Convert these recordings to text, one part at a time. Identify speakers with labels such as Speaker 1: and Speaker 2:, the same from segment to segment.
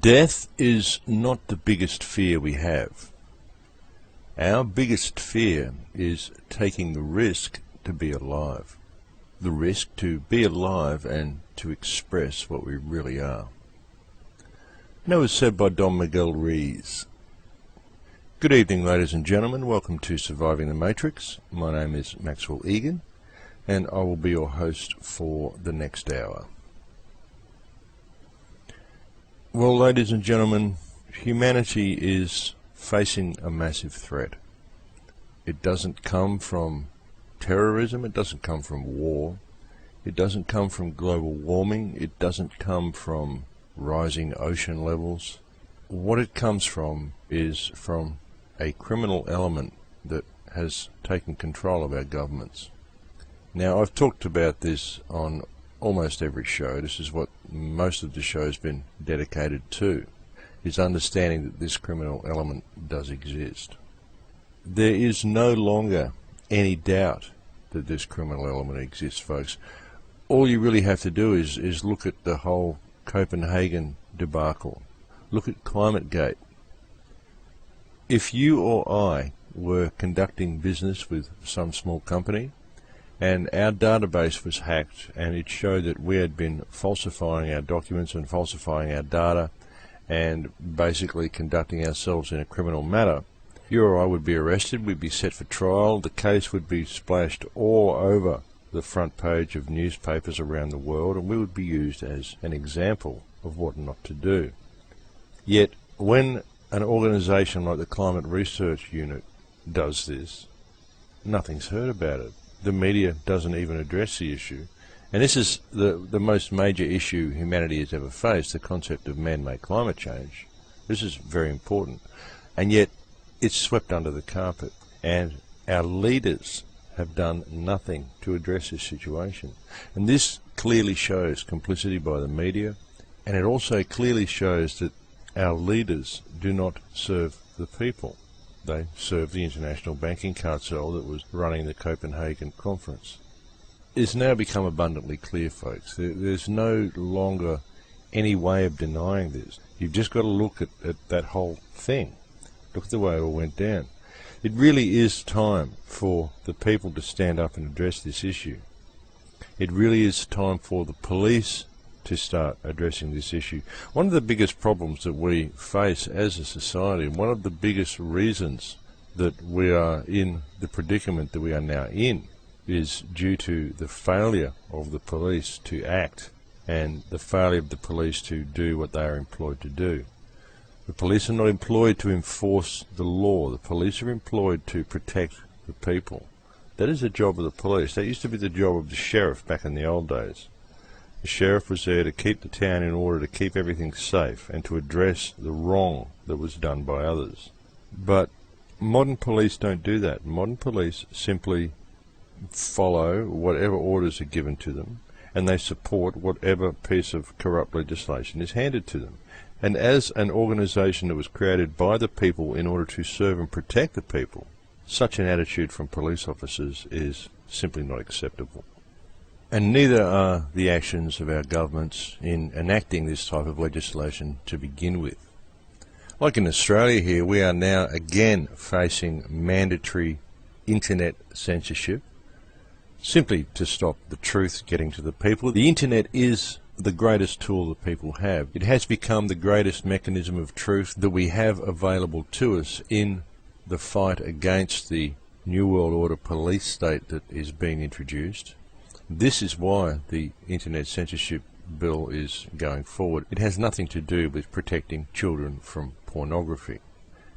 Speaker 1: Death is not the biggest fear we have. Our biggest fear is taking the risk to be alive. The risk to be alive and to express what we really are. And that was said by Don Miguel Ruiz. Good evening, ladies and gentlemen. Welcome to Surviving the Matrix. My name is Maxwell Igan, and I will be your host for the next hour. Well, ladies and gentlemen, humanity is facing a massive threat. It doesn't come from terrorism, it doesn't come from war, it doesn't come from global warming, it doesn't come from rising ocean levels. What it comes from is from a criminal element that has taken control of our governments. Now, I've talked about this on almost every show. This is what most of the show has been dedicated to, is understanding that this criminal element does exist. There is no longer any doubt that this criminal element exists, folks. All you really have to do is look at the whole Copenhagen debacle. Look at ClimateGate. If you or I were conducting business with some small company, and our database was hacked and it showed that we had been falsifying our documents and falsifying our data and basically conducting ourselves in a criminal manner, you or I would be arrested, we'd be set for trial, the case would be splashed all over the front page of newspapers around the world, and we would be used as an example of what not to do. Yet when an organisation like the Climate Research Unit does this, nothing's heard about it. The media doesn't even address the issue. And this is the most major issue humanity has ever faced, the concept of man-made climate change. This is very important. And yet it's swept under the carpet. And our leaders have done nothing to address this situation. And this clearly shows complicity by the media. And it also clearly shows that our leaders do not serve the people. They serve the international banking cartel that was running the Copenhagen conference. It's now become abundantly clear, folks. There's no longer any way of denying this. You've just got to look at that whole thing. Look at the way it all went down. It really is time for the people to stand up and address this issue. It really is time for the police to start addressing this issue. One of the biggest problems that we face as a society, and one of the biggest reasons that we are in the predicament that we are now in, is due to the failure of the police to act and the failure of the police to do what they are employed to do. The police are not employed to enforce the law. The police are employed to protect the people. That is the job of the police. That used to be the job of the sheriff back in the old days. The sheriff was there to keep the town in order, to keep everything safe, and to address the wrong that was done by others. But modern police don't do that. Modern police simply follow whatever orders are given to them, and they support whatever piece of corrupt legislation is handed to them. And as an organisation that was created by the people in order to serve and protect the people, such an attitude from police officers is simply not acceptable. And neither are the actions of our governments in enacting this type of legislation to begin with. Like in Australia here, we are now again facing mandatory internet censorship, simply to stop the truth getting to the people. The internet is the greatest tool that people have. It has become the greatest mechanism of truth that we have available to us in the fight against the New World Order police state that is being introduced. This is why the Internet Censorship Bill is going forward. It has nothing to do with protecting children from pornography.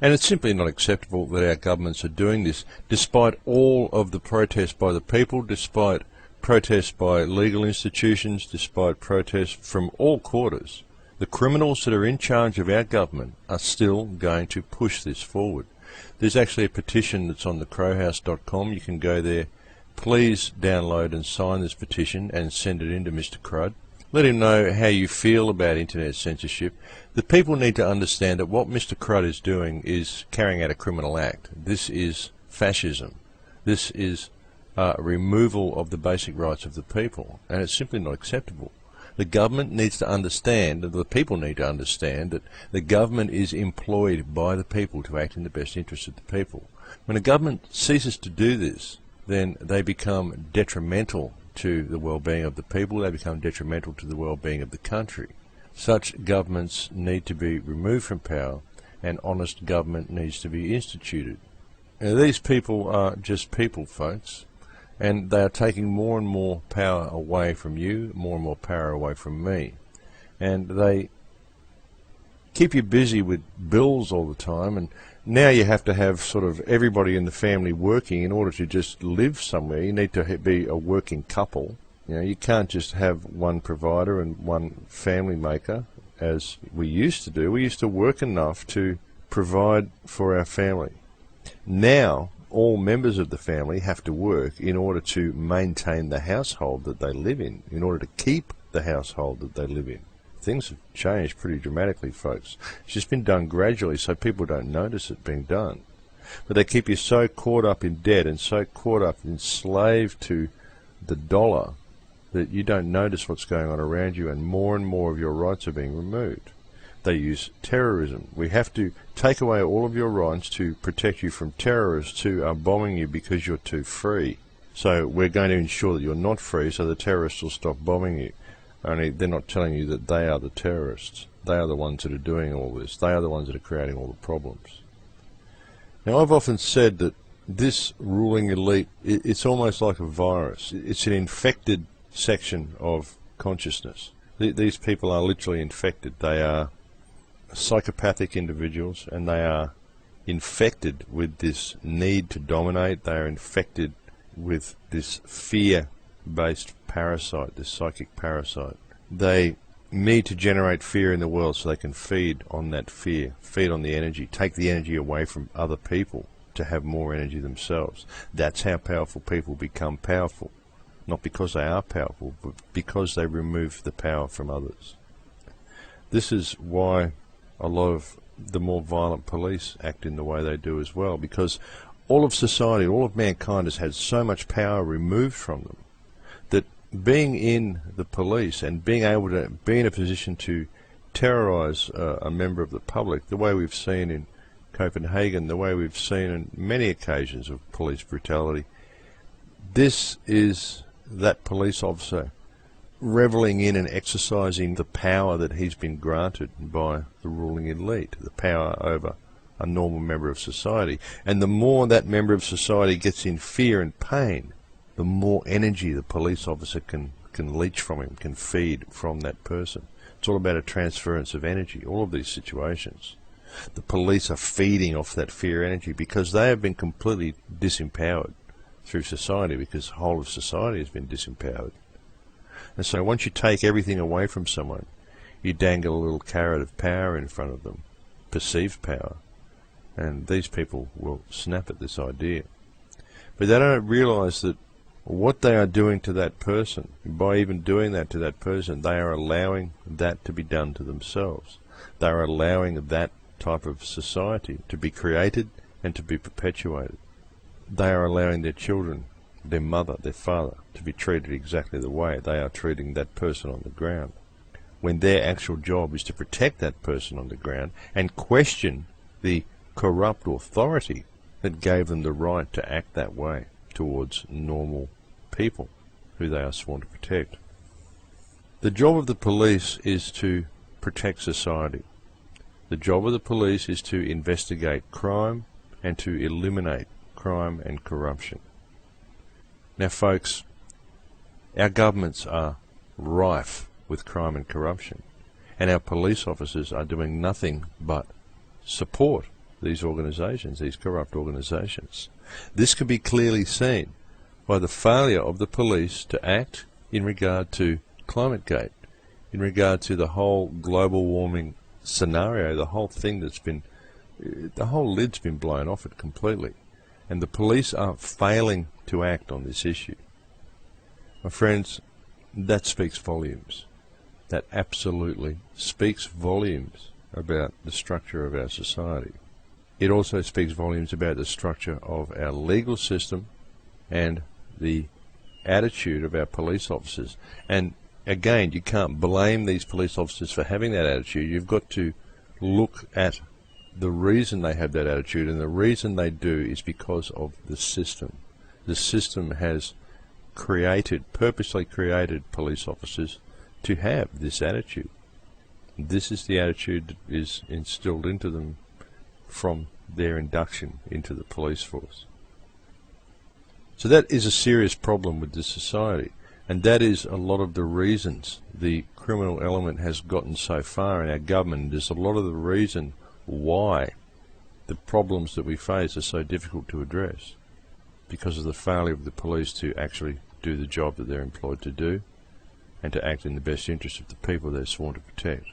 Speaker 1: And it's simply not acceptable that our governments are doing this, despite all of the protests by the people, despite protests by legal institutions, despite protests from all quarters. The criminals that are in charge of our government are still going to push this forward. There's actually a petition that's on the crowhouse.com. You can go there. Please download and sign this petition and send it in to Mr. Crud. Let him know how you feel about internet censorship. The people need to understand that what Mr. Crud is doing is carrying out a criminal act. This is fascism. This is removal of the basic rights of the people, and it's simply not acceptable. The government needs to understand, and the people need to understand, that the government is employed by the people to act in the best interest of the people. When a government ceases to do this, then they become detrimental to the well-being of the people, they become detrimental to the well-being of the country. Such governments need to be removed from power, and honest government needs to be instituted. Now, these people are just people, folks, and they are taking more and more power away from you, more and more power away from me. And they keep you busy with bills all the time, and now you have to have sort of everybody in the family working in order to just live somewhere. You need to be a working couple. You know, you can't just have one provider and one family maker as we used to do. We used to work enough to provide for our family. Now, all members of the family have to work in order to maintain the household that they live in order to keep the household that they live in. Things have changed pretty dramatically, folks. It's just been done gradually so people don't notice it being done. But they keep you so caught up in debt and so caught up enslaved to the dollar that you don't notice what's going on around you, and more of your rights are being removed. They use terrorism. We have to take away all of your rights to protect you from terrorists who are bombing you because you're too free. So we're going to ensure that you're not free so the terrorists will stop bombing you. Only they're not telling you that they are the terrorists. They are the ones that are doing all this. They are the ones that are creating all the problems. Now, I've often said that this ruling elite, it's almost like a virus. It's an infected section of consciousness. These people are literally infected. They are psychopathic individuals, and they are infected with this need to dominate. They are infected with this fear-based parasite, this psychic parasite. They need to generate fear in the world so they can feed on that fear, feed on the energy, take the energy away from other people to have more energy themselves. That's how powerful people become powerful. Not because they are powerful, but because they remove the power from others. This is why a lot of the more violent police act in the way they do as well, because all of society, all of mankind has had so much power removed from them that being in the police and being able to be in a position to terrorize a member of the public, the way we've seen in Copenhagen, the way we've seen in many occasions of police brutality, this is that police officer reveling in and exercising the power that he's been granted by the ruling elite, the power over a normal member of society. And the more that member of society gets in fear and pain, the more energy the police officer can leech from him, can feed from that person. It's all about a transference of energy, all of these situations. The police are feeding off that fear energy because they have been completely disempowered through society, because the whole of society has been disempowered. And so once you take everything away from someone, you dangle a little carrot of power in front of them, perceived power, and these people will snap at this idea. But they don't realise that what they are doing to that person, by even doing that to that person, they are allowing that to be done to themselves. They are allowing that type of society to be created and to be perpetuated. They are allowing their children, their mother, their father, to be treated exactly the way they are treating that person on the ground, when their actual job is to protect that person on the ground and question the corrupt authority that gave them the right to act that way towards normal people who they are sworn to protect. The job of the police is to protect society. The job of the police is to investigate crime and to eliminate crime and corruption. Now, folks, our governments are rife with crime and corruption, and our police officers are doing nothing but support these organisations, these corrupt organisations. This can be clearly seen by the failure of the police to act in regard to ClimateGate, in regard to the whole global warming scenario, the whole thing that's been, the whole lid's been blown off it completely. And the police are failing to act on this issue. My friends, that speaks volumes. That absolutely speaks volumes about the structure of our society. It also speaks volumes about the structure of our legal system and the attitude of our police officers. And again, you can't blame these police officers for having that attitude. You've got to look at the reason they have that attitude, and the reason they do is because of the system. The system has purposely created police officers to have this attitude. This is the attitude that is instilled into them from their induction into the police force. So that is a serious problem with this society, and that is a lot of the reasons the criminal element has gotten so far in our government. There's a lot of the reason why the problems that we face are so difficult to address, because of the failure of the police to actually do the job that they're employed to do and to act in the best interest of the people they're sworn to protect.